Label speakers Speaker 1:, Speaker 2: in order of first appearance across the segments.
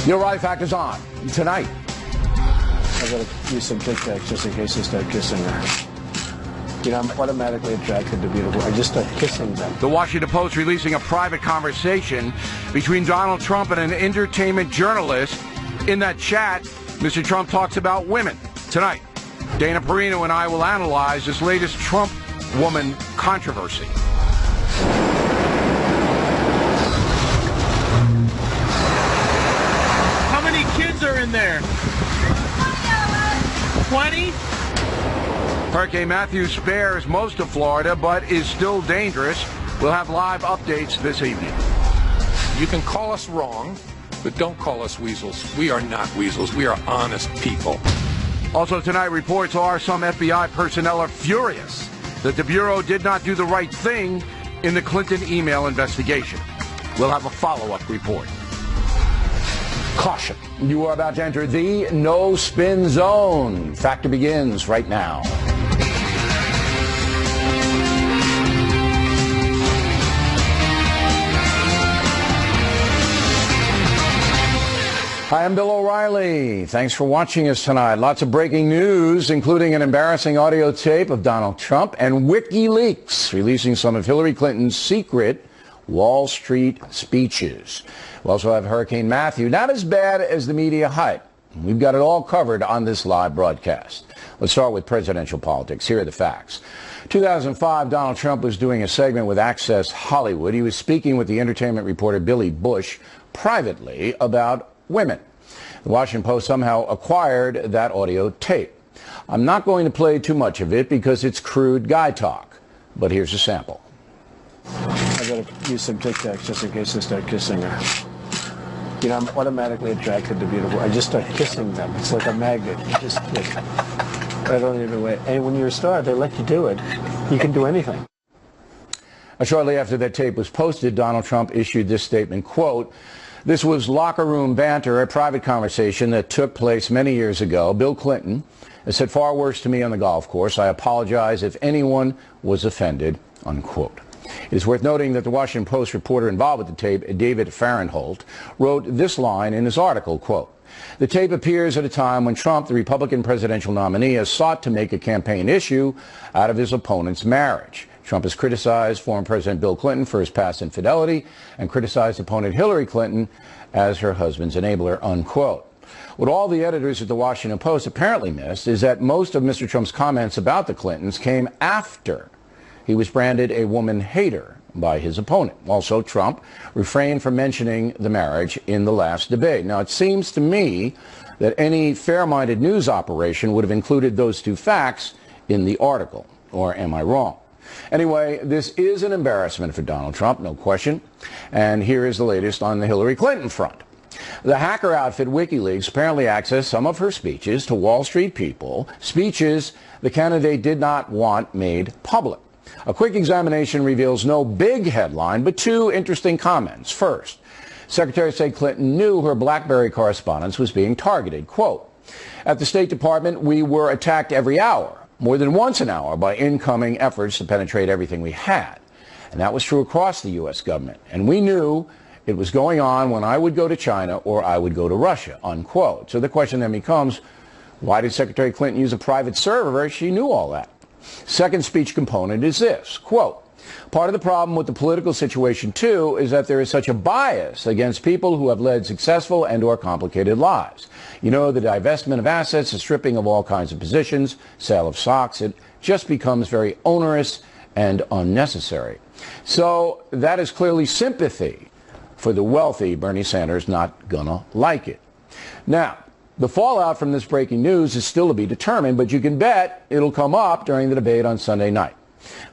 Speaker 1: Your Right Fact is on tonight.
Speaker 2: I gotta use some Tic Tacs just in case I start kissing her. You know, I'm automatically attracted to beautiful. I just start kissing them.
Speaker 1: The Washington Post releasing a private conversation between Donald Trump and an entertainment journalist. In that chat, Mr. Trump talks about women. Tonight, Dana Perino and I will analyze this latest Trump woman controversy.
Speaker 3: How many kids are in there? 20?
Speaker 1: Hurricane Matthew spares most of Florida, but is still dangerous. We'll have live updates this evening.
Speaker 4: You can call us wrong, but don't call us weasels. We are not weasels. We are honest people.
Speaker 1: Also tonight, reports are some FBI personnel are furious that the Bureau did not do the right thing in the Clinton email investigation. We'll have a follow-up report. Caution. You are about to enter the no-spin zone. Factor begins right now. Hi, I'm Bill O'Reilly. Thanks for watching us tonight. Lots of breaking news, including an embarrassing audio tape of Donald Trump and WikiLeaks releasing some of Hillary Clinton's secret Wall Street speeches. We also have Hurricane Matthew, not as bad as the media hype. We've got it all covered on this live broadcast. Let's start with presidential politics. Here are the facts. 2005, Donald Trump was doing a segment with Access Hollywood. He was speaking with the entertainment reporter Billy Bush privately about women. The Washington Post somehow acquired that audio tape. I'm not going to play too much of it because it's crude guy talk, but here's a sample.
Speaker 2: I gotta use some Tic Tacs just in case I start kissing her. You know, I'm automatically attracted to beautiful. I just start kissing them. It's like a magnet. You just kiss. I don't even wait. And when you're a star, they let you do it. You can do anything.
Speaker 1: Shortly after that tape was posted, Donald Trump issued this statement, quote, "This was locker room banter, a private conversation that took place many years ago. Bill Clinton has said far worse to me on the golf course. I apologize if anyone was offended," unquote. It is worth noting that the Washington Post reporter involved with the tape, David Fahrenthold, wrote this line in his article, quote, "The tape appears at a time when Trump, the Republican presidential nominee, has sought to make a campaign issue out of his opponent's marriage. Trump has criticized former President Bill Clinton for his past infidelity and criticized opponent Hillary Clinton as her husband's enabler," unquote. What all the editors at the Washington Post apparently missed is that most of Mr. Trump's comments about the Clintons came after he was branded a woman hater by his opponent. Also, Trump refrained from mentioning the marriage in the last debate. Now, it seems to me that any fair-minded news operation would have included those two facts in the article. Or am I wrong? Anyway, this is an embarrassment for Donald Trump, no question. And here is the latest on the Hillary Clinton front. The hacker outfit WikiLeaks apparently accessed some of her speeches to Wall Street people, speeches the candidate did not want made public. A quick examination reveals no big headline, but two interesting comments. First, Secretary of State Clinton knew her BlackBerry correspondence was being targeted. Quote, "At the State Department, we were attacked every hour, more than once an hour, by incoming efforts to penetrate everything we had." And that was true across the U.S. government. And we knew it was going on when I would go to China or I would go to Russia, unquote. So the question then becomes, why did Secretary Clinton use a private server if she knew all that? Second speech component is this, quote, "Part of the problem with the political situation, too, is that there is such a bias against people who have led successful and or complicated lives. You know, the divestment of assets, the stripping of all kinds of positions, sale of stocks, it just becomes very onerous and unnecessary." So that is clearly sympathy for the wealthy. Bernie Sanders not gonna like it. Now, the fallout from this breaking news is still to be determined, but you can bet it'll come up during the debate on Sunday night.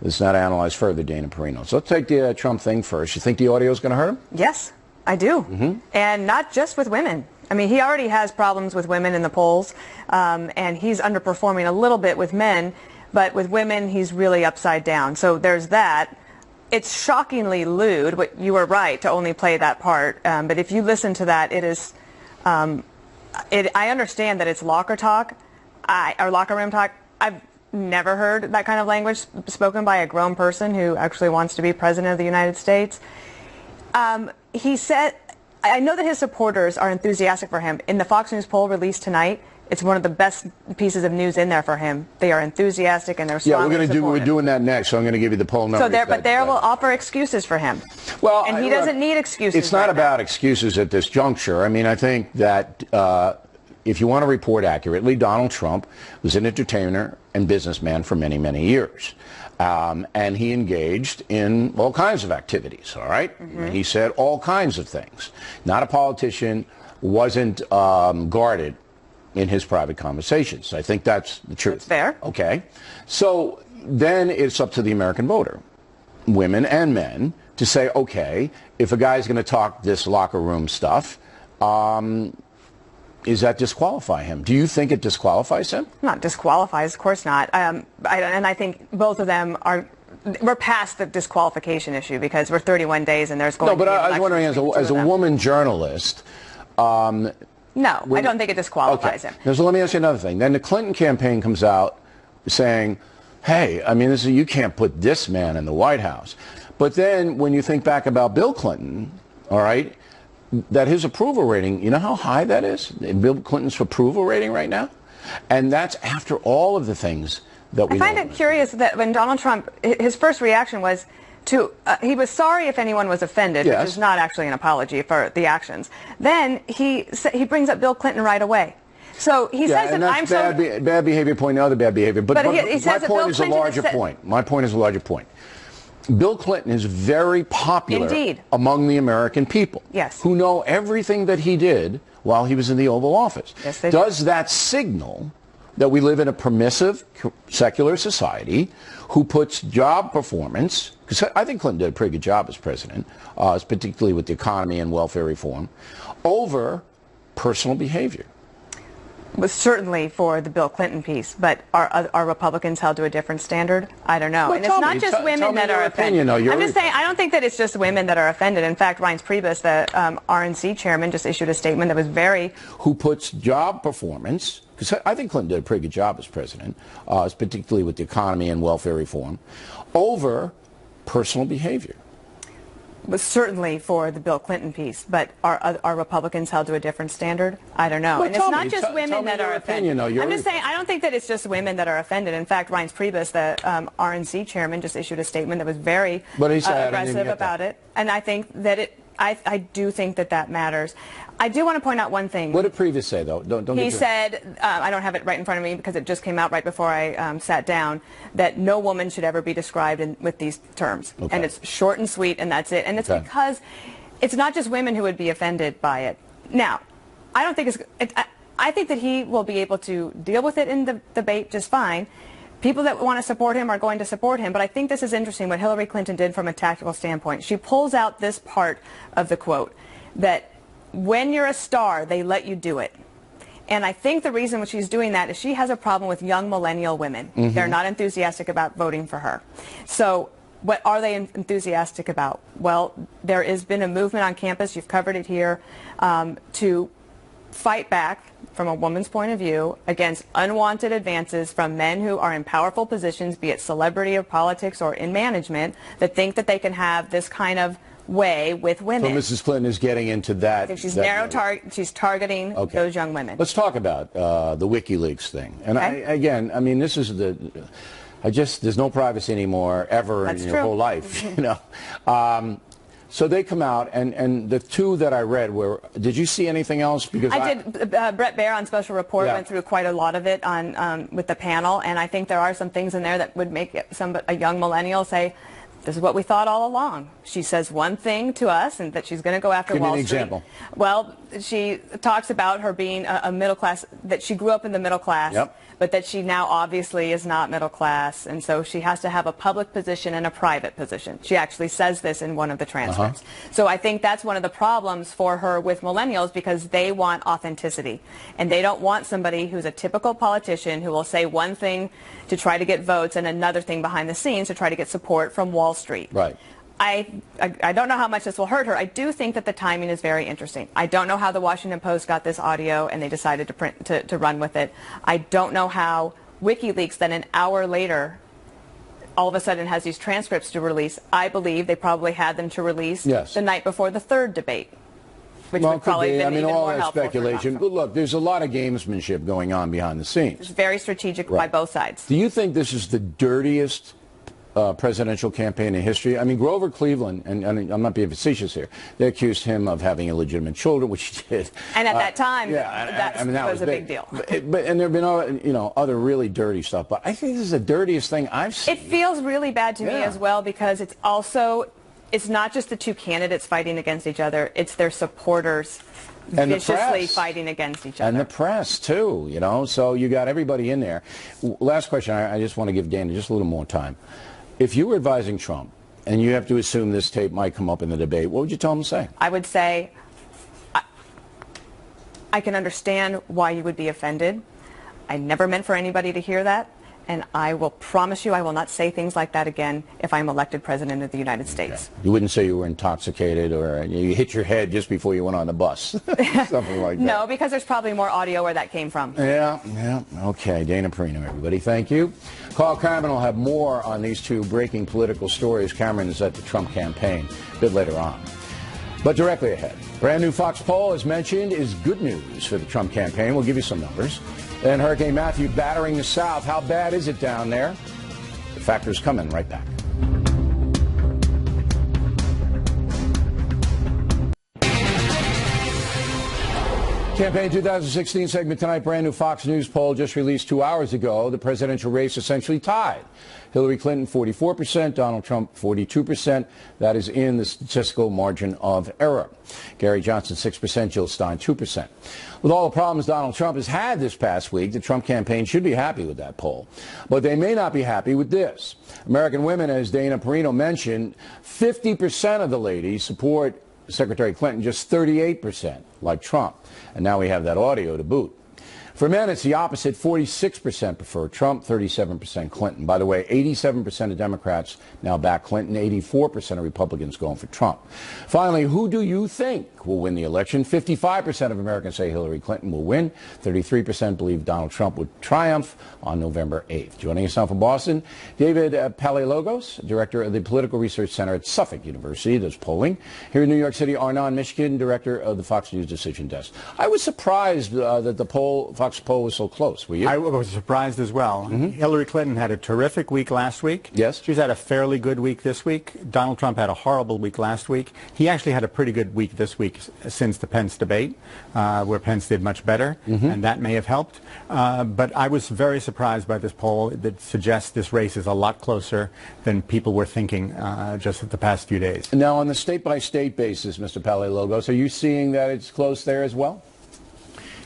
Speaker 1: Let's not analyze further, Dana Perino. So let's take the Trump thing first. You think the audio is going to hurt him?
Speaker 5: Yes, I do. And not just with women. I mean, he already has problems with women in the polls, and he's underperforming a little bit with men, but with women, he's really upside down. So there's that. It's shockingly lewd, but you were right to only play that part. But if you listen to that, it is... I understand that it's locker talk, or locker room talk. I've never heard that kind of language spoken by a grown person who actually wants to be president of the United States. He said, I know that his supporters are enthusiastic for him. In the Fox News poll released tonight, it's one of the best pieces of news in there for him. They are enthusiastic and they're strongly
Speaker 1: we're doing that next. So I'm going to give you the poll numbers.
Speaker 5: So they will offer excuses for him.
Speaker 1: Well,
Speaker 5: and he doesn't need excuses.
Speaker 1: It's not about excuses at this juncture. I mean, I think that if you want to report accurately, Donald Trump was an entertainer and businessman for many, many years. And he engaged in all kinds of activities, all right? Mm-hmm. He said all kinds of things. Not a politician, wasn't guarded in his private conversations. I think that's the truth.
Speaker 5: That's fair.
Speaker 1: Okay. So then it's up to the American voter, women and men, to say, okay, if a guy's going to talk this locker room stuff, is that disqualify him? Do you think it disqualifies him?
Speaker 5: Not disqualifies, of course not. And I think both of them are. We're past the disqualification issue because we're 31 days and there's going to be.
Speaker 1: No, but I was wondering, as a woman journalist.
Speaker 5: No, I don't think it disqualifies him.
Speaker 1: Now, so let me ask you another thing. Then the Clinton campaign comes out saying, hey, I mean, you can't put this man in the White House. But then when you think back about Bill Clinton, all right, that his approval rating, you know how high that is? Bill Clinton's approval rating right now? And that's after all of the things that we know.
Speaker 5: I find it curious that when Donald Trump, his first reaction was he was sorry if anyone was offended,
Speaker 1: yes,
Speaker 5: which is not actually an apology for the actions. Then he brings up Bill Clinton right away. So he says that I'm
Speaker 1: bad behavior point, other bad behavior. But
Speaker 5: he says
Speaker 1: my point is a larger point. My point is a larger point. Bill Clinton is very popular among the American people,
Speaker 5: yes,
Speaker 1: who know everything that he did while he was in the Oval Office.
Speaker 5: Yes, they
Speaker 1: Does that signal that we live in a permissive, secular society who puts job performance, because I think Clinton did a pretty good job as president, particularly with the economy and welfare reform, over personal behavior?
Speaker 5: Was certainly for the Bill Clinton piece, but are Republicans held to a different standard? I don't know.
Speaker 1: Well,
Speaker 5: and it's not just women that are offended. I'm just saying, I don't think that it's just women that are offended. In fact, Reince Priebus, the RNC chairman, just issued a statement that was very...
Speaker 1: Who puts job performance, because I think Clinton did a pretty good job as president, particularly with the economy and welfare reform, over personal behavior.
Speaker 5: Was certainly for the Bill Clinton piece, but are Republicans held to a different standard? I don't know.
Speaker 1: Well,
Speaker 5: and it's not just women that are offended.
Speaker 1: I'm
Speaker 5: just saying, I don't think that it's just women that are offended. In fact, Reince Priebus, the RNC chairman, just issued a statement that was very aggressive about it. And I think that I do think that matters. I do want to point out one thing.
Speaker 1: What did Priebus say, though?
Speaker 5: He said, I don't have it right in front of me because it just came out right before I sat down, that no woman should ever be described with these terms.
Speaker 1: Okay.
Speaker 5: And it's short and sweet, and that's it. And it's because it's not just women who would be offended by it. Now, I don't think I think that he will be able to deal with it in the debate just fine. People that want to support him are going to support him, but I think this is interesting what Hillary Clinton did from a tactical standpoint. She pulls out this part of the quote, that when you're a star, they let you do it. And I think the reason she's doing that is she has a problem with young millennial women. Mm-hmm. They're not enthusiastic about voting for her. So what are they enthusiastic about? Well, there has been a movement on campus, you've covered it here, to fight back from a woman's point of view against unwanted advances from men who are in powerful positions, be it celebrity or politics or in management, that think that they can have this kind of way with women.
Speaker 1: So Mrs. Clinton is getting into that.
Speaker 5: If she's she's targeting those young women.
Speaker 1: Let's talk about the WikiLeaks thing. And I mean, this is there's no privacy anymore ever in your whole life, you know. So they come out, and the two that I read were, did you see anything else? Because
Speaker 5: I did. Brett Baer on Special Report went through quite a lot of it on with the panel, and I think there are some things in there that would make a young millennial say, this is what we thought all along. She says one thing to us, and that she's going to go after Wall Street.
Speaker 1: Give me an example.
Speaker 5: Well, she talks about her being a middle class, that she grew up in the middle class, but that she now obviously is not middle class, and so she has to have a public position and a private position. She actually says this in one of the transcripts. So I think that's one of the problems for her with millennials, because they want authenticity, and they don't want somebody who's a typical politician who will say one thing to try to get votes and another thing behind the scenes to try to get support from Wall Street.
Speaker 1: Right.
Speaker 5: I don't know how much this will hurt her. I do think that the timing is very interesting. I don't know how the Washington Post got this audio and they decided to run with it. I don't know how WikiLeaks then an hour later all of a sudden has these transcripts to release. I believe they probably had them to release the night before the third debate. which
Speaker 1: Well,
Speaker 5: would probably
Speaker 1: could be.
Speaker 5: have
Speaker 1: I
Speaker 5: been
Speaker 1: mean,
Speaker 5: even
Speaker 1: all
Speaker 5: more
Speaker 1: that
Speaker 5: helpful.
Speaker 1: speculation. But look, there's a lot of gamesmanship going on behind the
Speaker 5: It's
Speaker 1: scenes.
Speaker 5: very strategic by
Speaker 1: Right.
Speaker 5: both sides.
Speaker 1: Do you think this is the dirtiest presidential campaign in history? I mean, Grover Cleveland, and I'm not being facetious here, they accused him of having illegitimate children, which he did.
Speaker 5: And at that time,
Speaker 1: that
Speaker 5: was a big deal.
Speaker 1: But and there have been other really dirty stuff. But I think this is the dirtiest thing I've seen.
Speaker 5: It feels really bad to me as well, because it's not just the two candidates fighting against each other, it's their supporters
Speaker 1: and
Speaker 5: viciously fighting against each other.
Speaker 1: And the press, too, so you got everybody in there. Last question, I just want to give Dana just a little more time. If you were advising Trump, and you have to assume this tape might come up in the debate, what would you tell him to say?
Speaker 5: I would say, I can understand why you would be offended. I never meant for anybody to hear that. And I will promise you I will not say things like that again if I'm elected President of the United States.
Speaker 1: Okay. You wouldn't say you were intoxicated or you hit your head just before you went on the bus. Something like that.
Speaker 5: No, because there's probably more audio where that came from.
Speaker 1: Yeah. Okay, Dana Perino, everybody. Thank you. Carl Cameron will have more on these two breaking political stories. Cameron is at the Trump campaign a bit later on. But directly ahead, brand new Fox poll, as mentioned, is good news for the Trump campaign. We'll give you some numbers. And Hurricane Matthew battering the South. How bad is it down there? The factors coming right back. Campaign 2016 segment tonight. Brand new Fox News poll just released 2 hours ago. The presidential race essentially tied. Hillary Clinton 44%, Donald Trump 42%. That is in the statistical margin of error. Gary Johnson 6%, Jill Stein 2%. With all the problems Donald Trump has had this past week, the Trump campaign should be happy with that poll. But they may not be happy with this. American women, as Dana Perino mentioned, 50% of the ladies support Secretary Clinton, just 38% like Trump. And now we have that audio to boot. For men, it's the opposite. 46% prefer Trump, 37% Clinton. By the way, 87% of Democrats now back Clinton, 84% of Republicans going for Trump. Finally, who do you think will win the election? 55% of Americans say Hillary Clinton will win. 33% believe Donald Trump would triumph on November 8th. Joining us now from Boston, David Palelogos, director of the Political Research Center at Suffolk University, does polling. Here in New York City, Arnon Mishkin, director of the Fox News Decision Desk. I was surprised that the Fox poll was so close. Were you?
Speaker 6: I was surprised as well. Hillary Clinton had a terrific week last week.
Speaker 1: Yes.
Speaker 6: She's had a fairly good week this week. Donald Trump had a horrible week last week. He actually had a pretty good week this week since the Pence debate, where Pence did much better, and that may have helped. But I was very surprised by this poll that suggests this race is a lot closer than people were thinking just the past few days.
Speaker 1: Now, on the state-by-state basis, Mr. Palelogos, are you seeing that it's close there as well?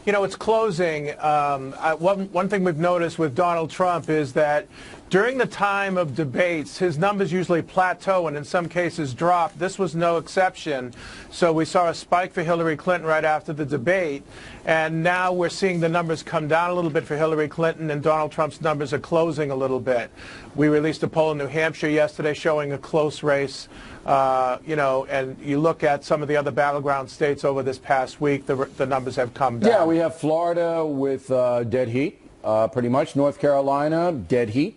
Speaker 3: You know, it's closing. One thing we've noticed with Donald Trump is that during the time of debates, his numbers usually plateau and in some cases drop. This was no exception. So we saw a spike for Hillary Clinton right after the debate. And now we're seeing the numbers come down a little bit for Hillary Clinton, and Donald Trump's numbers are closing a little bit. We released a poll in New Hampshire yesterday showing a close race. And you look at some of the other battleground states over this past week, the numbers have come down.
Speaker 1: Yeah, we have Florida with dead heat, pretty much. North Carolina, dead heat.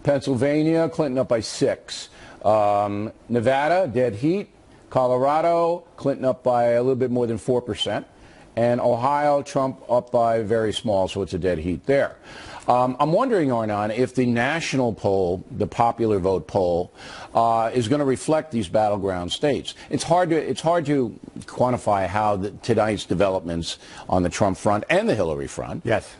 Speaker 1: Pennsylvania, Clinton up by 6. Nevada, dead heat. Colorado, Clinton up by a little bit more than 4%. And Ohio, Trump up by very small, so it's a dead heat there. I'm wondering, Arnon, if the national poll, the popular vote poll, is going to reflect these battleground states. It's hard to quantify how tonight's developments on the Trump front and the Hillary front,
Speaker 6: yes,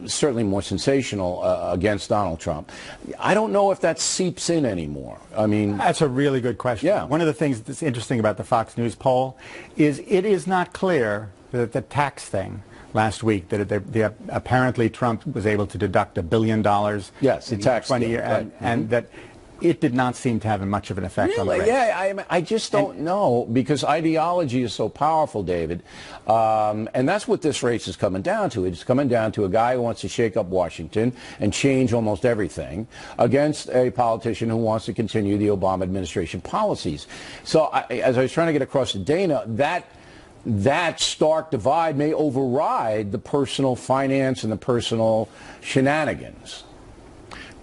Speaker 1: certainly more sensational against Donald Trump. I don't know if that seeps in anymore. I mean,
Speaker 6: that's a really good question.
Speaker 1: Yeah.
Speaker 6: One of the things that's interesting about the Fox News poll is it is not clear that the tax thing last week, that apparently Trump was able to deduct $1 billion.
Speaker 1: Yes, the tax
Speaker 6: 20 year,
Speaker 1: right.
Speaker 6: and that it did not seem to have much of an effect on the race.
Speaker 1: Yeah, I just don't know, because ideology is so powerful, David. And that's what this race is coming down to. It's coming down to a guy who wants to shake up Washington and change almost everything against a politician who wants to continue the Obama administration policies. So as I was trying to get across to Dana, that stark divide may override the personal finance and the personal shenanigans.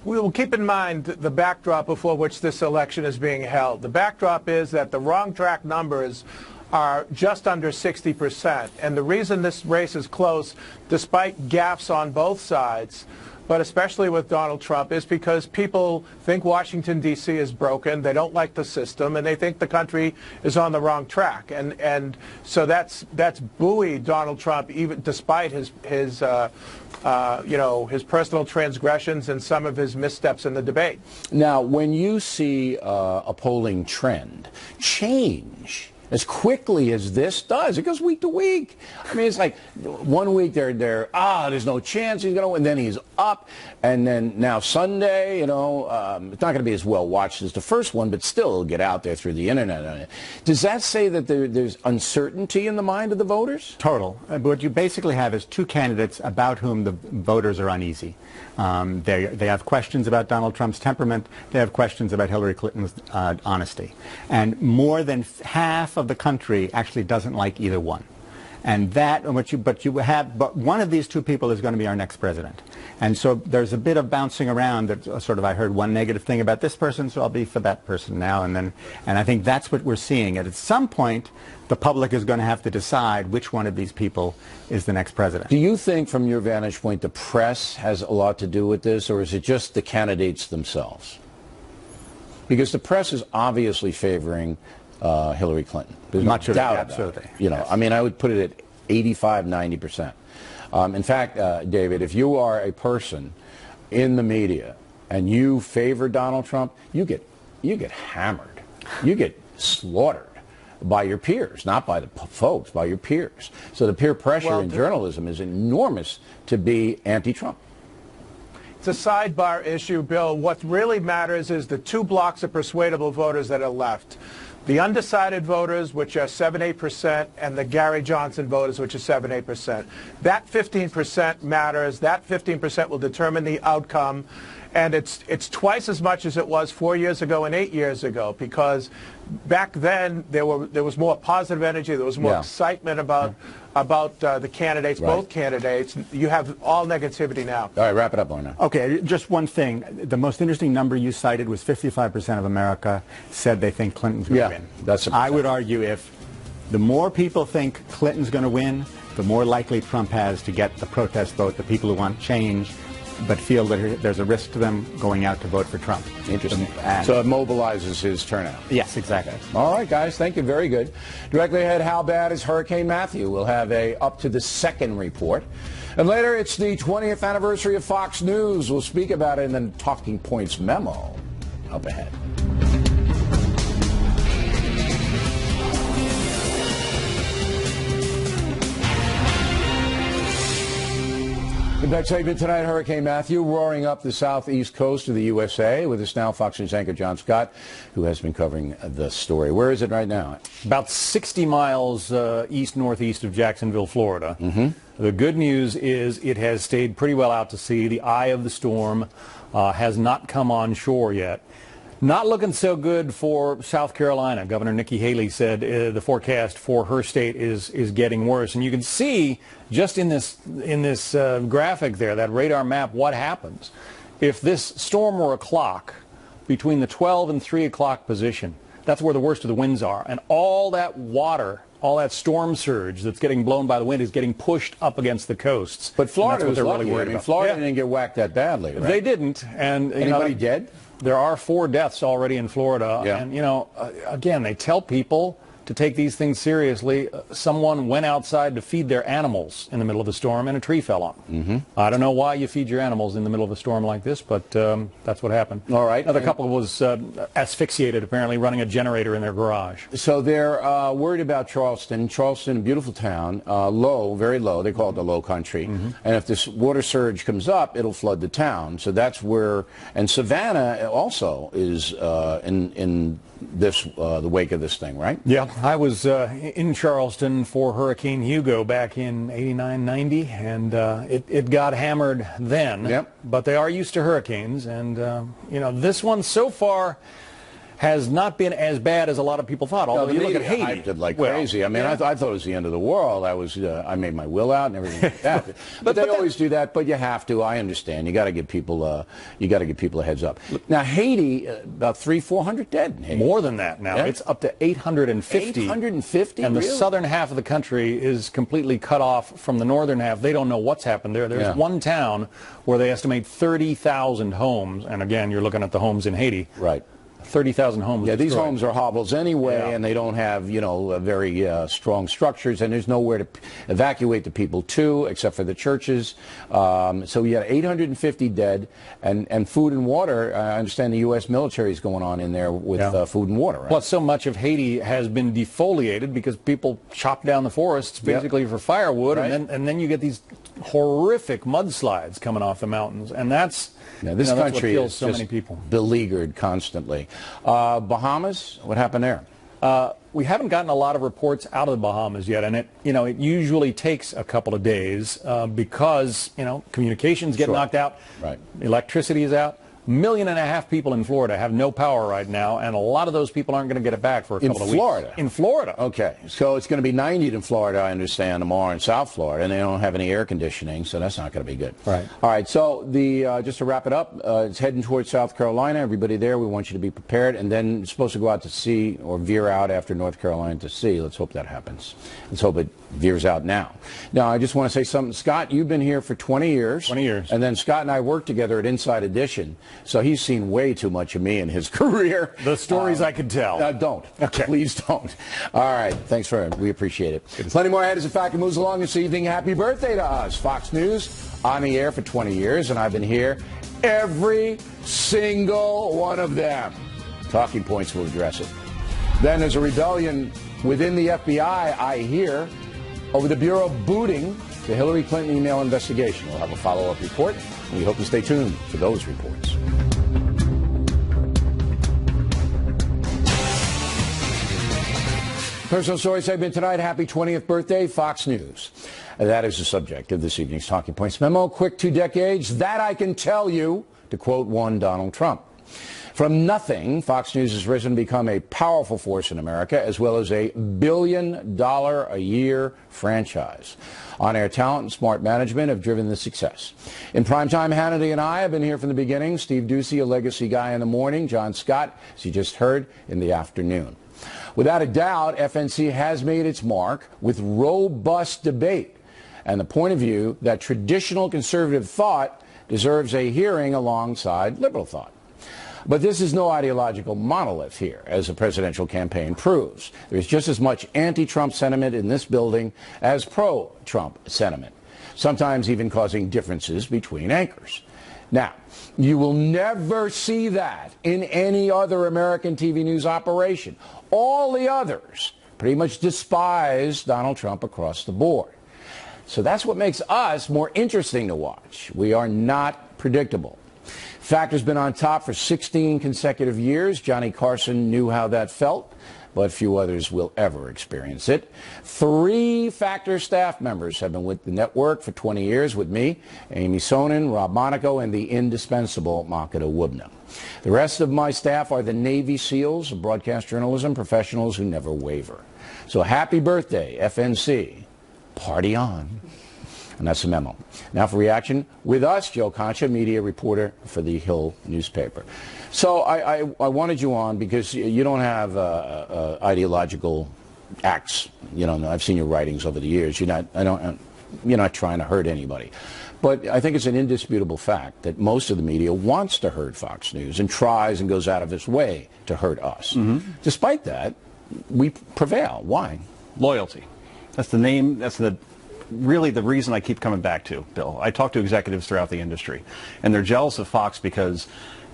Speaker 3: We will keep in mind the backdrop before which this election is being held. The backdrop is that the wrong track numbers are just under 60%. And the reason this race is close, despite gaffes on both sides, but especially with Donald Trump, is because people think Washington, D.C. is broken, they don't like the system, and they think the country is on the wrong track. And so that's buoyed Donald Trump, even despite his personal transgressions and some of his missteps in the debate.
Speaker 1: Now, when you see a polling trend change as quickly as this does, it goes week to week. I mean, it's like 1 week there's no chance he's going to win, then he's up, and then now Sunday, it's not going to be as well watched as the first one, but still it'll get out there through the internet. Does that say that there's uncertainty in the mind of the voters?
Speaker 6: Total. What you basically have is two candidates about whom the voters are uneasy. They have questions about Donald Trump's temperament. They have questions about Hillary Clinton's honesty. And more than half of the country actually doesn't like either one. And but one of these two people is going to be our next president. And so there's a bit of bouncing around that sort of, I heard one negative thing about this person, so I'll be for that person now. And I think that's what we're seeing. And at some point, the public is going to have to decide which one of these people is the next president.
Speaker 1: Do you think, from your vantage point, the press has a lot to do with this, or is it just the candidates themselves? Because the press is obviously favoring Hillary Clinton. There's
Speaker 6: Much
Speaker 1: no
Speaker 6: of it,
Speaker 1: doubt
Speaker 6: absolutely.
Speaker 1: about it.
Speaker 6: Yes.
Speaker 1: I mean, I would put it at 85, 90%. In fact, David, if you are a person in the media and you favor Donald Trump, you get hammered. You get slaughtered by your peers, not by the folks, by your peers. So the peer pressure in journalism is enormous to be anti-Trump.
Speaker 3: It's a sidebar issue, Bill. What really matters is the two blocks of persuadable voters that are left. The undecided voters, which are 7-8%, and the Gary Johnson voters, which are 7-8%. That 15% matters. That 15% will determine the outcome. And it's twice as much as it was 4 years ago and 8 years ago, because back then there was more positive energy, there was more excitement about the candidates, both candidates. You have all negativity now.
Speaker 1: All right, wrap it up, Lorna.
Speaker 6: Okay, just one thing. The most interesting number you cited was 55% of America said they think Clinton's going to win.
Speaker 1: That's
Speaker 6: I would argue if the more people think Clinton's going to win, the more likely Trump has to get the protest vote, the people who want change, but feel that there's a risk to them going out to vote for Trump.
Speaker 1: Interesting. So it mobilizes his turnout.
Speaker 6: Yes, exactly.
Speaker 1: All right, guys. Thank you. Very good. Directly ahead, how bad is Hurricane Matthew? We'll have a up to the second report. And later, it's the 20th anniversary of Fox News. We'll speak about it in the Talking Points memo up ahead. The next segment tonight, Hurricane Matthew roaring up the southeast coast of the USA. With us now, Fox News anchor John Scott, who has been covering the story. Where is it right now?
Speaker 7: About 60 miles east-northeast of Jacksonville, Florida. The good news is it has stayed pretty well out to sea. The eye of the storm has not come on shore yet. Not looking so good for South Carolina. Governor Nikki Haley said the forecast for her state is getting worse. And you can see just in this graphic there, that radar map, what happens. If this storm were a clock between the 12 and 3 o'clock position, that's where the worst of the winds are. And all that water, all that storm surge that's getting blown by the wind is getting pushed up against the coasts.
Speaker 1: But Florida was
Speaker 7: really
Speaker 1: lucky. I mean, Florida didn't get whacked that badly, right?
Speaker 7: They didn't. And
Speaker 1: anybody dead?
Speaker 7: There are 4 deaths already in Florida.
Speaker 1: Yeah.
Speaker 7: And, again, they tell people to take these things seriously. Someone went outside to feed their animals in the middle of the storm, and a tree fell on them. I don't know why you feed your animals in the middle of a storm like this, but that's what happened.
Speaker 1: All right.
Speaker 7: Another couple was asphyxiated, apparently, running a generator in their garage.
Speaker 1: So they're worried about Charleston. Charleston, a beautiful town, low, very low. They call it the low country. And if this water surge comes up, it'll flood the town. So that's where, and Savannah also is in this the wake of this thing, right?
Speaker 7: Yeah, I was in Charleston for Hurricane Hugo back in '89-90, and it got hammered then.
Speaker 1: Yep.
Speaker 7: But they are used to hurricanes, and this one so far has not been as bad as a lot of people thought. Although you look at Haiti,
Speaker 1: hyped it like crazy. I mean, I thought it was the end of the world. I made my will out and everything like that. but they always do that. But you have to. I understand. You got to give people a heads up. Now Haiti, about 300-400 dead in Haiti.
Speaker 7: More than that now. Yeah. It's up to 850.
Speaker 1: 850.
Speaker 7: And
Speaker 1: really?
Speaker 7: The southern half of the country is completely cut off from the northern half. They don't know what's happened there. There's one town where they estimate 30,000 homes, and again, you're looking at the homes in Haiti.
Speaker 1: Right.
Speaker 7: 30,000 homes.
Speaker 1: Yeah, these homes are hovels anyway, and they don't have, very strong structures, and there's nowhere to evacuate the people to, except for the churches. So we had 850 dead, and food and water. I understand the U.S. military is going on in there with food and water. Right?
Speaker 7: Plus, so much of Haiti has been defoliated because people chop down the forests basically for firewood, and then you get these horrific mudslides coming off the mountains, and that's.
Speaker 1: Yeah, this country
Speaker 7: kills
Speaker 1: is
Speaker 7: so
Speaker 1: just
Speaker 7: many people.
Speaker 1: Beleaguered constantly. Bahamas, what happened there?
Speaker 7: We haven't gotten a lot of reports out of the Bahamas yet, and it usually takes a couple of days because communications get knocked out, electricity is out. 1.5 million people in Florida have no power right now, and a lot of those people aren't going to get it back for a couple of weeks. In Florida.
Speaker 1: Okay, so it's going to be 90 in Florida, I understand, tomorrow in South Florida, and they don't have any air conditioning, so that's not going to be good.
Speaker 7: Right.
Speaker 1: All right, so just to wrap it up, it's heading towards South Carolina. Everybody there, we want you to be prepared, and then it's supposed to go out to sea or veer out after North Carolina to sea. Let's hope that happens. Let's hope it veers out now. Now, I just want to say something. Scott, you've been here for 20 years.
Speaker 7: 20 years.
Speaker 1: And then Scott and I worked together at Inside Edition, so he's seen way too much of me in his career.
Speaker 7: The stories I could tell.
Speaker 1: Don't.
Speaker 7: Okay.
Speaker 1: Please don't. All right. Thanks we appreciate it. Plenty more ahead as the fact moves along this evening. Happy birthday to us. Fox News on the air for 20 years, and I've been here every single one of them. Talking Points will address it. Then there's a rebellion within the FBI, I hear, over the Bureau booting the Hillary Clinton email investigation. We'll have a follow-up report, and we hope you stay tuned for those reports. Personal story segment tonight. Happy 20th birthday, Fox News. That is the subject of this evening's Talking Points memo. Quick 2 decades, that I can tell you, to quote one Donald Trump. From nothing, Fox News has risen to become a powerful force in America, as well as a $1 billion a year franchise. On-air talent and smart management have driven the success. In primetime, Hannity and I have been here from the beginning. Steve Ducey, a legacy guy in the morning. John Scott, as you just heard, in the afternoon. Without a doubt, FNC has made its mark with robust debate and the point of view that traditional conservative thought deserves a hearing alongside liberal thought. But this is no ideological monolith here, as the presidential campaign proves. There's just as much anti-Trump sentiment in this building as pro-Trump sentiment, sometimes even causing differences between anchors. Now, you will never see that in any other American TV news operation. All the others pretty much despise Donald Trump across the board. So that's what makes us more interesting to watch. We are not predictable. Factor's been on top for 16 consecutive years. Johnny Carson knew how that felt, but few others will ever experience it. 3 Factor staff members have been with the network for 20 years with me, Amy Sonin, Rob Monaco, and the indispensable Makeda Wubna. The rest of my staff are the Navy SEALs of broadcast journalism, professionals who never waver. So happy birthday, FNC. Party on. And that's the memo. Now for reaction, with us, Joe Concha, media reporter for the Hill newspaper. So I wanted you on because you don't have ideological acts. I've seen your writings over the years. You're not trying to hurt anybody. But I think it's an indisputable fact that most of the media wants to hurt Fox News and tries and goes out of its way to hurt us. Mm-hmm. Despite that, we prevail. Why?
Speaker 8: Loyalty. That's the name. That's really the reason I keep coming back to, Bill. I talk to executives throughout the industry, and they're jealous of Fox because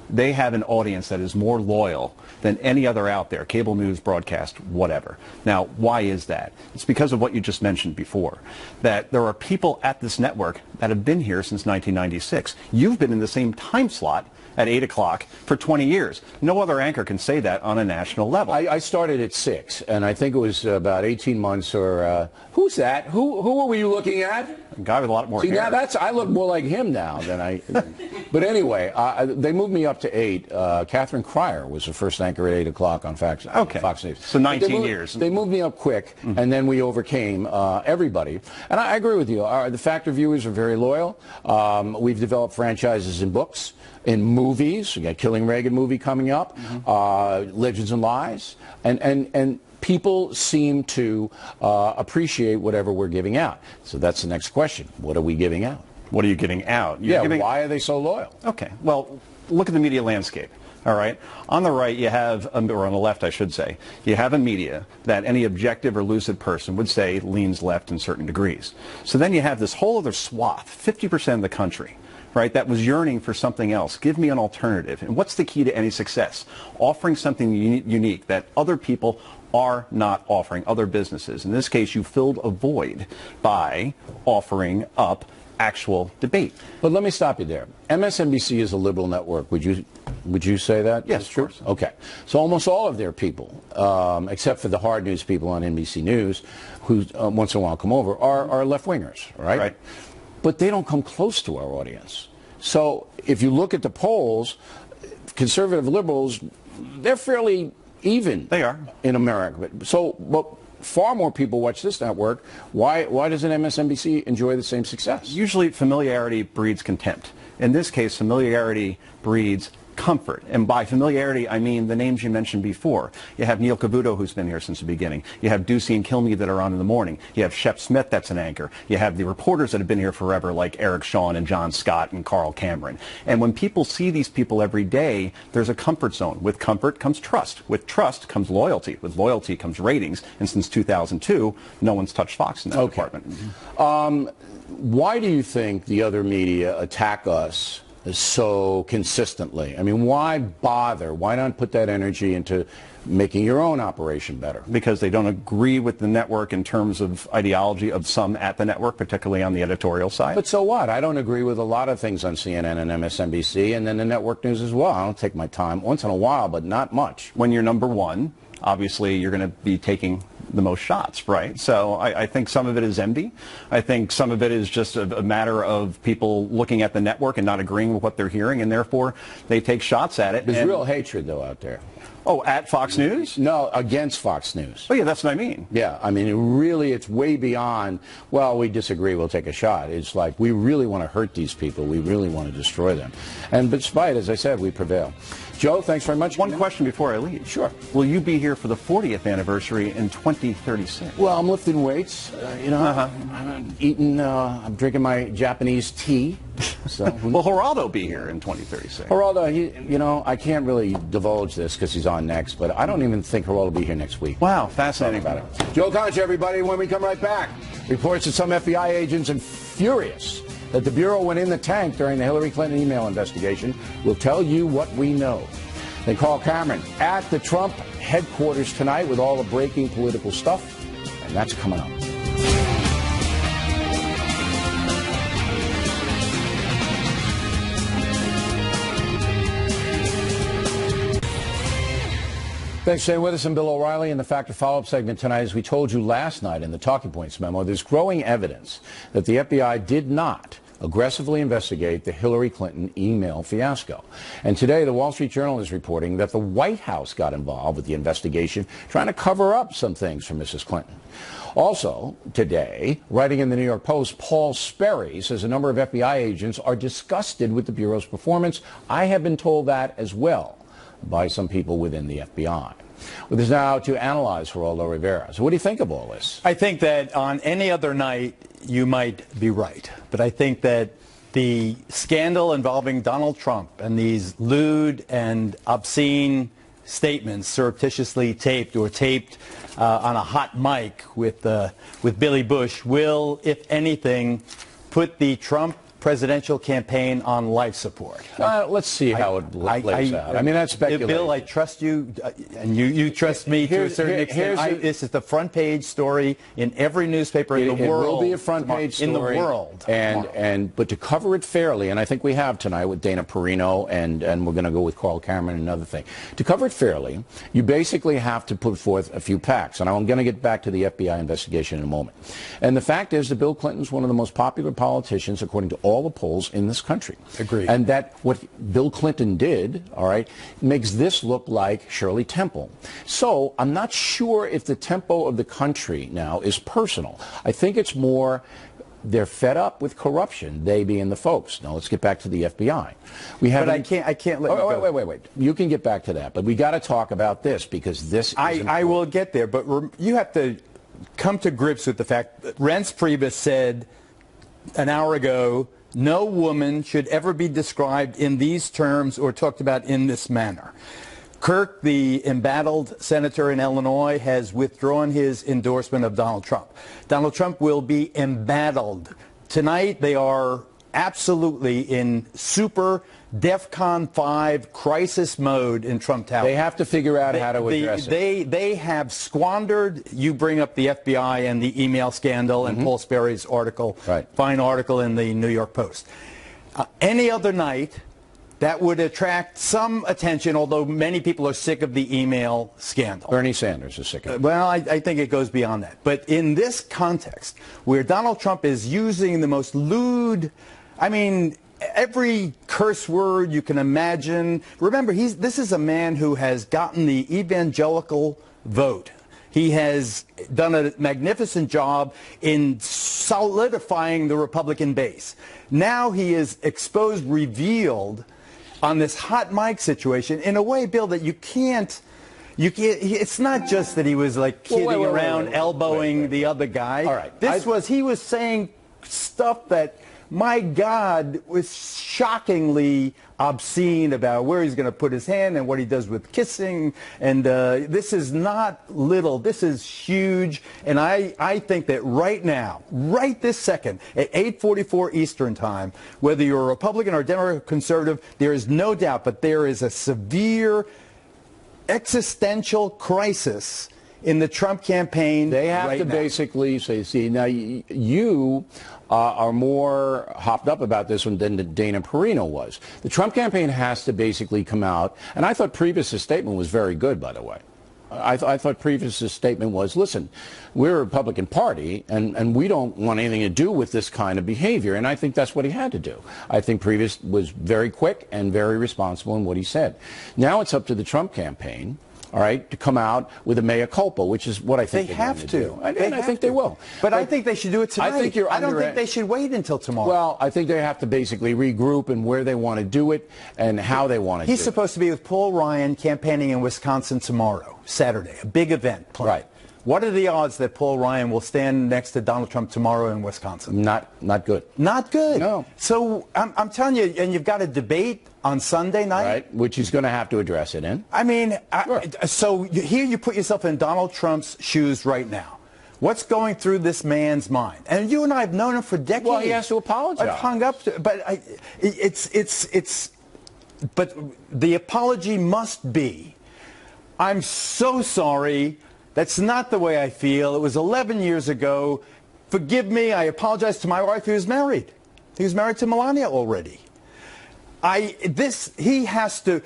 Speaker 8: they have an audience that is more loyal than any other out there, cable news, broadcast, whatever. Now, why is that? It's because of what you just mentioned before, that there are people at this network that have been here since 1996. You've been in the same time slot at 8 o'clock for 20 years. No other anchor can say that on a national level.
Speaker 1: I started at 6, and I think it was about 18 months or... who's that? Who were you looking at?
Speaker 8: guy with a lot more
Speaker 1: See,
Speaker 8: hair.
Speaker 1: now I look more like him now than I. But anyway, they moved me up to 8. Catherine Cryer was the first anchor at 8 o'clock on Fox News.
Speaker 8: So 19 years.
Speaker 1: They moved me up quick, and then we overcame everybody. And I agree with you. The Factor viewers are very loyal. We've developed franchises in books, in movies. We got Killing Reagan movie coming up, Legends and Lies, and people seem to appreciate whatever we're giving out. So that's the next question. What are we giving out?
Speaker 8: What are you giving out?
Speaker 1: Why are they so loyal?
Speaker 8: Okay, well, look at the media landscape. All right. On the right, you have, or on the left, I should say, you have a media that any objective or lucid person would say leans left in certain degrees. So then you have this whole other swath, 50% of the country, right, that was yearning for something else. Give me an alternative. And what's the key to any success? Offering something unique that other people are not offering, other businesses. In this case, you filled a void by offering up actual debate.
Speaker 1: But let me stop you there. MSNBC is a liberal network. Would you say that?
Speaker 8: Yes, of course.
Speaker 1: Okay. So almost all of their people, except for the hard news people on NBC News, who once in a while come over, are left-wingers, right?
Speaker 8: Right.
Speaker 1: But they don't come close to our audience. So if you look at the polls, conservative liberals, they're fairly even.
Speaker 8: They are.
Speaker 1: In America. But far more people watch this network. Why doesn't MSNBC enjoy the same success?
Speaker 8: Usually familiarity breeds contempt. In this case, familiarity breeds comfort. And by familiarity, I mean the names you mentioned before. You have Neil Cavuto, who's been here since the beginning. You have Ducey and Kilmeade that are on in the morning. You have Shep Smith, that's an anchor. You have the reporters that have been here forever, like Eric Shawn and John Scott and Carl Cameron. And when people see these people every day, there's a comfort zone. With comfort comes trust. With trust comes loyalty. With loyalty comes ratings. And since 2002, no one's touched Fox in that department.
Speaker 1: Why do you think the other media attack us so consistently? I mean, why bother? Why not put that energy into making your own operation better?
Speaker 8: Because they don't agree with the network in terms of ideology of some at the network, particularly on the editorial side.
Speaker 1: But so what? I don't agree with a lot of things on CNN and MSNBC and then the network news as well. I don't take my time once in a while, but not much.
Speaker 8: When you're number one, obviously you're going to be taking the most shots, right? So I think some of it is envy. I think some of it is just a matter of people looking at the network and not agreeing with what they're hearing, and therefore they take shots at it.
Speaker 1: There's real hatred, though, out there.
Speaker 8: Oh, at Fox News?
Speaker 1: No, against Fox News.
Speaker 8: Oh, yeah, that's what I mean.
Speaker 1: Yeah, I mean, it's way beyond, well, we disagree, we'll take a shot. It's like, we really want to hurt these people. We really want to destroy them. And despite, as I said, we prevail. Joe, thanks very much.
Speaker 8: One question before I leave.
Speaker 1: Sure.
Speaker 8: Will you be here for the 40th anniversary in 2036?
Speaker 1: Well, I'm lifting weights, I'm eating, I'm drinking my Japanese tea. So,
Speaker 8: will Geraldo be here in 2036?
Speaker 1: Geraldo, I can't really divulge this because he's on next, but I don't even think Geraldo will be here next week.
Speaker 8: Wow, fascinating.
Speaker 1: About it. Joe Concha, everybody, when we come right back. Reports that some FBI agents are furious that the Bureau went in the tank during the Hillary Clinton email investigation. We'll tell you what we know. Then Carl Cameron at the Trump headquarters tonight with all the breaking political stuff, and that's coming up. Thanks for staying with us. I'm Bill O'Reilly in the Factor Follow-Up segment tonight. As we told you last night in the Talking Points memo, there's growing evidence that the FBI did not aggressively investigate the Hillary Clinton email fiasco. And today, the Wall Street Journal is reporting that the White House got involved with the investigation, trying to cover up some things for Mrs. Clinton. Also, today, writing in the New York Post, Paul Sperry says a number of FBI agents are disgusted with the Bureau's performance. I have been told that as well by some people within the FBI. With us now to analyze Geraldo Rivera. So what do you think of all this?
Speaker 9: I think that on any other night, you might be right. But I think that the scandal involving Donald Trump and these lewd and obscene statements surreptitiously taped or taped on a hot mic with Billy Bush will, if anything, put the Trump presidential campaign on life support.
Speaker 1: Let's see how it plays out. I mean, that's speculation.
Speaker 9: Bill, I trust you, and you trust me to a certain extent. This is the front page story in every newspaper in the world.
Speaker 1: It will be a front page story
Speaker 9: in the world.
Speaker 1: But to cover it fairly, and I think we have tonight with Dana Perino, and we're going to go with Carl Cameron and another thing. To cover it fairly, you basically have to put forth a few facts, and I'm going to get back to the FBI investigation in a moment. And the fact is that Bill Clinton's one of the most popular politicians, according to all the polls in this country.
Speaker 9: Agreed.
Speaker 1: And that what Bill Clinton did, all right, makes this look like Shirley Temple. So I'm not sure if the tempo of the country now is personal. I think it's more they're fed up with corruption, they being the folks. Now let's get back to the FBI.
Speaker 9: But I can't let you go.
Speaker 1: Wait. You can get back to that, but we got to talk about this because this is
Speaker 9: I will get there, but you have to come to grips with the fact that Reince Priebus said an hour ago, no woman should ever be described in these terms or talked about in this manner. Kirk, the embattled senator in Illinois, has withdrawn his endorsement of Donald Trump. Donald Trump will be embattled. Tonight they are absolutely in super DEFCON 5 crisis mode in Trump Tower.
Speaker 1: They have to figure out how to address it.
Speaker 9: They have squandered, you bring up the FBI and the email scandal and Paul Sperry's article, fine article in the New York Post. Any other night, that would attract some attention, although many people are sick of the email scandal.
Speaker 1: Bernie Sanders is sick of it.
Speaker 9: Well, I think it goes beyond that. But in this context, where Donald Trump is using the most lewd, I mean, every curse word you can imagine. Remember, this is a man who has gotten the evangelical vote. He has done a magnificent job in solidifying the Republican base. Now he is exposed, revealed on this hot mic situation in a way, Bill, that you can't. It's not just that he was like kidding around, elbowing the other guy.
Speaker 1: All right.
Speaker 9: He was saying stuff that, my God, was shockingly obscene about where he's going to put his hand and what he does with kissing. And this is not little. This is huge. And I think that right now, right this second, at 8:44 Eastern Time, whether you're a Republican or Democrat or conservative, there is no doubt, but there is a severe existential crisis in the Trump campaign.
Speaker 1: They have to basically say, see, now you are more hopped up about this one than Dana Perino was. The Trump campaign has to basically come out, and I thought Priebus' statement was very good, by the way. I thought Priebus' statement was, listen, we're a Republican Party, and we don't want anything to do with this kind of behavior, and I think that's what he had to do. I think Priebus was very quick and very responsible in what he said. Now it's up to the Trump campaign, all right, to come out with a mea culpa, which is what I think
Speaker 9: they have to.
Speaker 1: And I think they will.
Speaker 9: But I think they should do it tonight.
Speaker 1: I
Speaker 9: don't think they should wait until tomorrow.
Speaker 1: Well, I think they have to basically regroup and where they want to do it and how they want to do it.
Speaker 9: He's supposed to be with Paul Ryan campaigning in Wisconsin tomorrow, Saturday, a big event planned.
Speaker 1: Right.
Speaker 9: What are the odds that Paul Ryan will stand next to Donald Trump tomorrow in Wisconsin?
Speaker 1: Not good.
Speaker 9: Not good.
Speaker 1: No.
Speaker 9: So I'm telling you, and you've got a debate on Sunday night.
Speaker 1: Right, which he's going to have to address it in.
Speaker 9: I mean, so here you put yourself in Donald Trump's shoes right now. What's going through this man's mind? And you and I have known him for decades.
Speaker 1: Well, he has to apologize.
Speaker 9: I've hung up to, but but the apology must be, I'm so sorry. That's not the way I feel. It was 11 years ago. Forgive me. I apologize to my wife who was married. He was married to Melania already. He has to.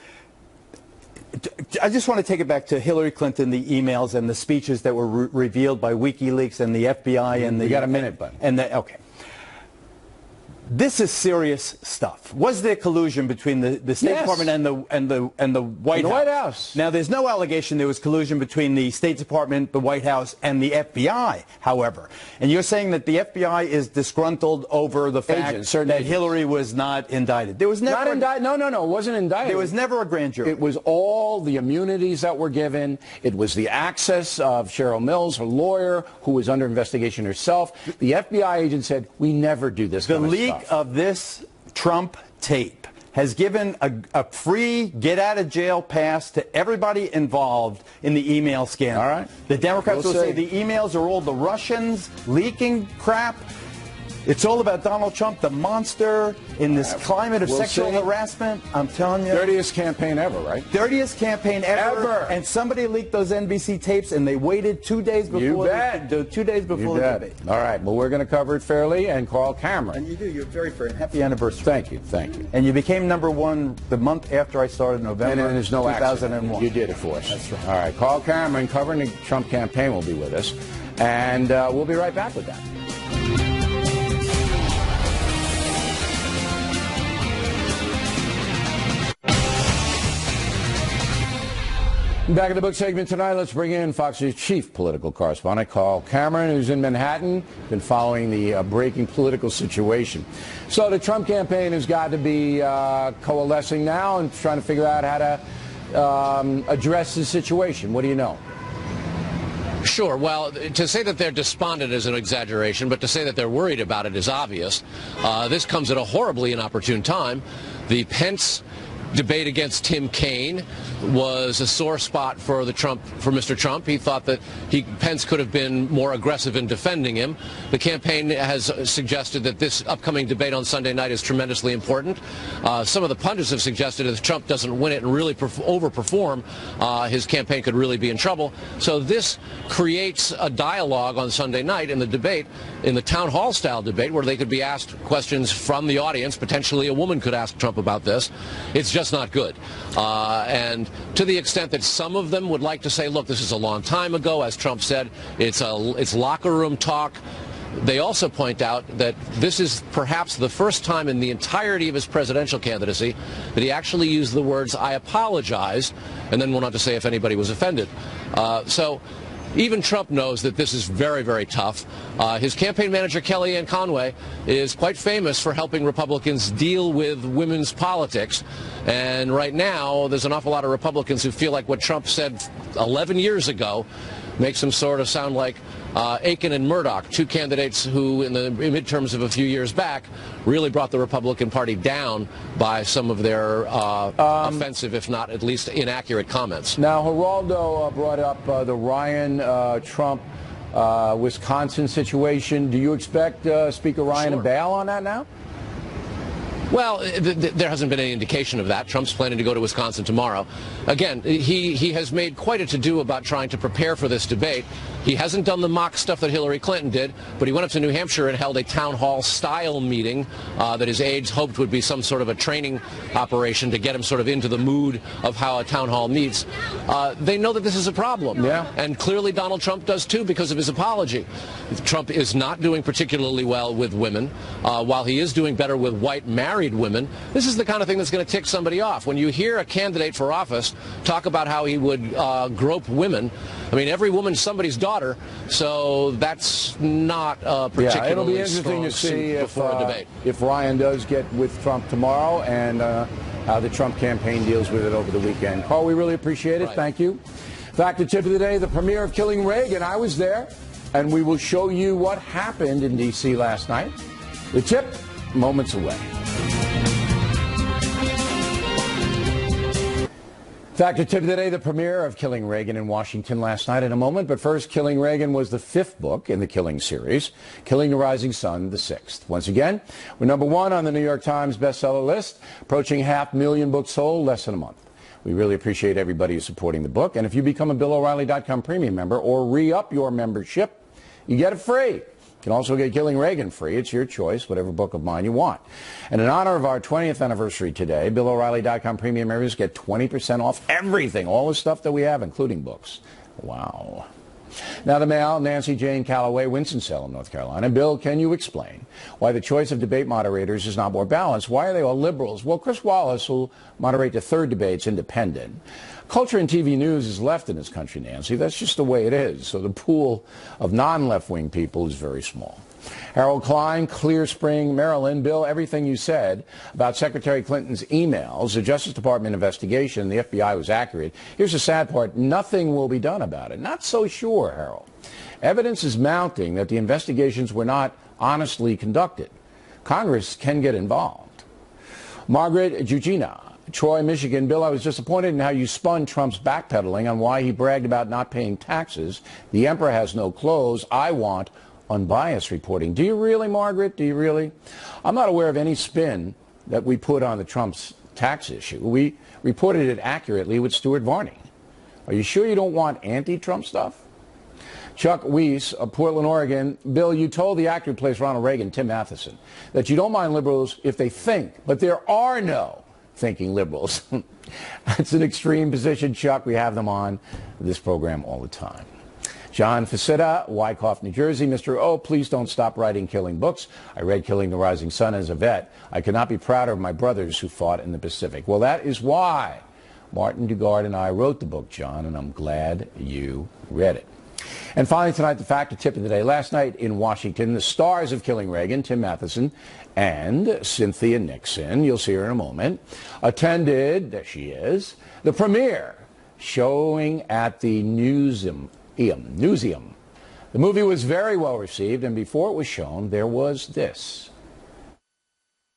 Speaker 9: I just want to take it back to Hillary Clinton, the emails and the speeches that were revealed by WikiLeaks and the FBI and the.
Speaker 1: You got a minute, bud.
Speaker 9: Okay. This is serious stuff. Was there collusion between the State Department and the White House? Now, there's no allegation there was collusion between the State Department, the White House, and the FBI, however. And you're saying that the FBI is disgruntled over the fact that Hillary was not indicted. There was never
Speaker 1: not indicted. No, it wasn't indicted.
Speaker 9: There was never a grand jury.
Speaker 1: It was all the immunities that were given. It was the access of Cheryl Mills, her lawyer, who was under investigation herself. The FBI agent said, we never do this kind of stuff.
Speaker 9: The leak of this Trump tape has given a free get-out-of-jail pass to everybody involved in the email scandal.
Speaker 1: All right.
Speaker 9: The Democrats will say the emails are all the Russians leaking crap. It's all about Donald Trump, the monster in this climate of
Speaker 1: We'll
Speaker 9: sexual
Speaker 1: see.
Speaker 9: harassment. I'm telling you.
Speaker 1: Dirtiest campaign ever, right?
Speaker 9: Dirtiest campaign ever. And somebody leaked those NBC tapes, and they waited 2 days before.
Speaker 1: You bet.
Speaker 9: 2 days before
Speaker 1: You
Speaker 9: the
Speaker 1: bet.
Speaker 9: debate.
Speaker 1: All right. Well, we're going to cover it fairly. And Carl Cameron.
Speaker 9: And you do. You're very fair. Happy anniversary.
Speaker 1: Thank you. Thank you.
Speaker 9: And you became #1 the month after I started, November
Speaker 1: And there's no
Speaker 9: 2001.
Speaker 1: accident. You did it for us.
Speaker 9: That's right.
Speaker 1: All right. Carl Cameron covering the Trump campaign will be with us. And we'll be right back with that. Back in the book segment tonight, let's bring in Fox's chief political correspondent, Carl Cameron, who's in Manhattan, been following the breaking political situation. So the Trump campaign has got to be coalescing now and trying to figure out how to address the situation. What do you know?
Speaker 10: Sure. Well, to say that they're despondent is an exaggeration, but to say that they're worried about it is obvious. This comes at a horribly inopportune time. The Pence debate against Tim Kaine was a sore spot for Mr. Trump. He thought that Pence could have been more aggressive in defending him. The campaign has suggested that this upcoming debate on Sunday night is tremendously important. Some of the pundits have suggested that if Trump doesn't win it and really overperform, his campaign could really be in trouble. So this creates a dialogue on Sunday night in the debate, in the town hall style debate, where they could be asked questions from the audience. Potentially a woman could ask Trump about this. It's just not good. And to the extent that some of them would like to say, look, this is a long time ago, as Trump said, it's locker room talk. They also point out that this is perhaps the first time in the entirety of his presidential candidacy that he actually used the words, "I apologize," and then went on to say if anybody was offended. So even Trump knows that this is very, very tough. His campaign manager, Kellyanne Conway, is quite famous for helping Republicans deal with women's politics. And right now, there's an awful lot of Republicans who feel like what Trump said 11 years ago makes him sort of sound like Aiken and Murdoch, two candidates who, in the midterms of a few years back, really brought the Republican Party down by some of their offensive, if not at least inaccurate comments.
Speaker 1: Now, Geraldo brought up the Ryan Trump Wisconsin situation. Do you expect Speaker Ryan to bail on that now?
Speaker 10: Well, there hasn't been any indication of that. Trump's planning to go to Wisconsin tomorrow. Again, he has made quite a to-do about trying to prepare for this debate. He hasn't done the mock stuff that Hillary Clinton did, but he went up to New Hampshire and held a town hall style meeting that his aides hoped would be some sort of a training operation to get him sort of into the mood of how a town hall meets. They know that this is a problem.
Speaker 1: Yeah.
Speaker 10: And clearly Donald Trump does too because of his apology. Trump is not doing particularly well with women, while he is doing better with white married women. This is the kind of thing that's going to tick somebody off. When you hear a candidate for office talk about how he would grope women, I mean, every woman's somebody's daughter, so that's not a particularly
Speaker 1: Yeah, it'll be interesting to see if Ryan does get with Trump tomorrow and how the Trump campaign deals with it over the weekend. Carl, we really appreciate it.
Speaker 10: Right.
Speaker 1: Thank you. Fact or tip of the day, the premiere of Killing Reagan. I was there, and we will show you what happened in D.C. last night. The tip, moments away. Fact or tip of the day, the premiere of Killing Reagan in Washington last night in a moment. But first, Killing Reagan was the 5th book in the Killing series, Killing the Rising Sun, the 6th. Once again, we're #1 on the New York Times bestseller list, approaching 500,000 books sold, less than a month. We really appreciate everybody who's supporting the book. And if you become a BillO'Reilly.com premium member or re-up your membership, you get it free. You can also get Killing Reagan free. It's your choice, whatever book of mine you want. And in honor of our 20th anniversary today, BillO'Reilly.com premium members get 20% off everything, all the stuff that we have, including books. Wow. Now the mail, Nancy Jane Calloway, Winston-Salem, North Carolina. Bill, can you explain why the choice of debate moderators is not more balanced? Why are they all liberals? Well, Chris Wallace will moderate the 3rd debate's independent. Culture and TV news is left in this country, Nancy. That's just the way it is. So the pool of non-left-wing people is very small. Harold Klein, Clear Spring, Maryland. Bill, everything you said about Secretary Clinton's emails, the Justice Department investigation, the FBI was accurate. Here's the sad part. Nothing will be done about it. Not so sure, Harold. Evidence is mounting that the investigations were not honestly conducted. Congress can get involved. Margaret Jugina, Troy, Michigan. Bill, I was disappointed in how you spun Trump's backpedaling on why he bragged about not paying taxes. The emperor has no clothes. I want unbiased reporting. Do you really, Margaret? Do you really? I'm not aware of any spin that we put on the Trump's tax issue. We reported it accurately with Stuart Varney. Are you sure you don't want anti-Trump stuff? Chuck Weiss of Portland, Oregon. Bill, you told the actor who plays Ronald Reagan, Tim Matheson, that you don't mind liberals if they think, but there are no thinking liberals. That's an extreme position, Chuck. We have them on this program all the time. John Facetta, Wyckoff, New Jersey. Mr. O, please don't stop writing killing books. I read Killing the Rising Sun as a vet. I could not be prouder of my brothers who fought in the Pacific. Well, that is why Martin Dugard and I wrote the book, John, and I'm glad you read it. And finally tonight, the factor tip of the day. Last night in Washington, the stars of Killing Reagan, Tim Matheson and Cynthia Nixon, you'll see her in a moment, attended, there she is, the premiere showing at the Newseum. The movie was very well received, and before it was shown, there was this.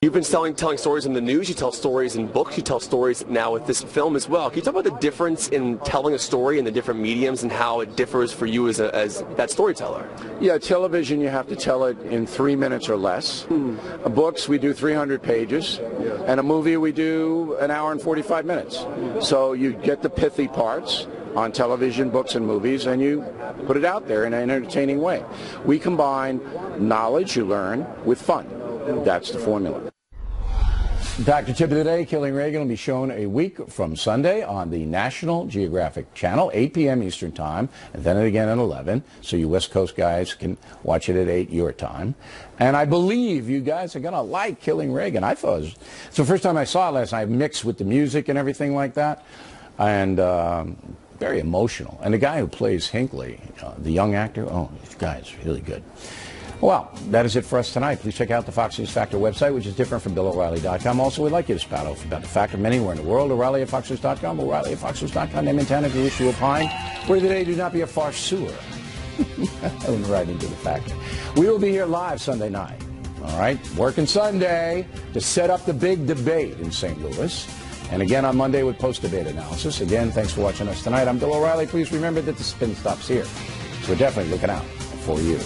Speaker 11: You've been telling stories in the news, you tell stories in books, you tell stories now with this film as well. Can you talk about the difference in telling a story in the different mediums and how it differs for you as that storyteller?
Speaker 1: Yeah, television, you have to tell it in 3 minutes or less. Books, we do 300 pages. And a movie, we do an hour and 45 minutes. So you get the pithy parts on television, books, and movies, and you put it out there in an entertaining way. We combine knowledge you learn with fun. That's the formula. Factor tip of the day, Killing Reagan will be shown a week from Sunday on the National Geographic Channel, 8 p.m. Eastern Time, and then again at 11, so you West Coast guys can watch it at 8 your time. And I believe you guys are going to like Killing Reagan. I thought it's the first time I saw it last night, mixed with the music and everything like that, and very emotional. And the guy who plays Hinckley, the young actor, oh, this guy is really good. Well, that is it for us tonight. Please check out the Fox News Factor website, which is different from BillO'Reilly.com. Also, we'd like you to spout off about the Factor anywhere in the world. O'Reilly at FoxNews.com, O'Reilly at FoxNews.com. Name and town if you wish to opine. Word of the day, do not be a farceur. I'm right into the Factor. We will be here live Sunday night. All right? Working Sunday to set up the big debate in St. Louis. And again on Monday with post-debate analysis. Again, thanks for watching us tonight. I'm Bill O'Reilly. Please remember that the spin stops here. So we're definitely looking out for you.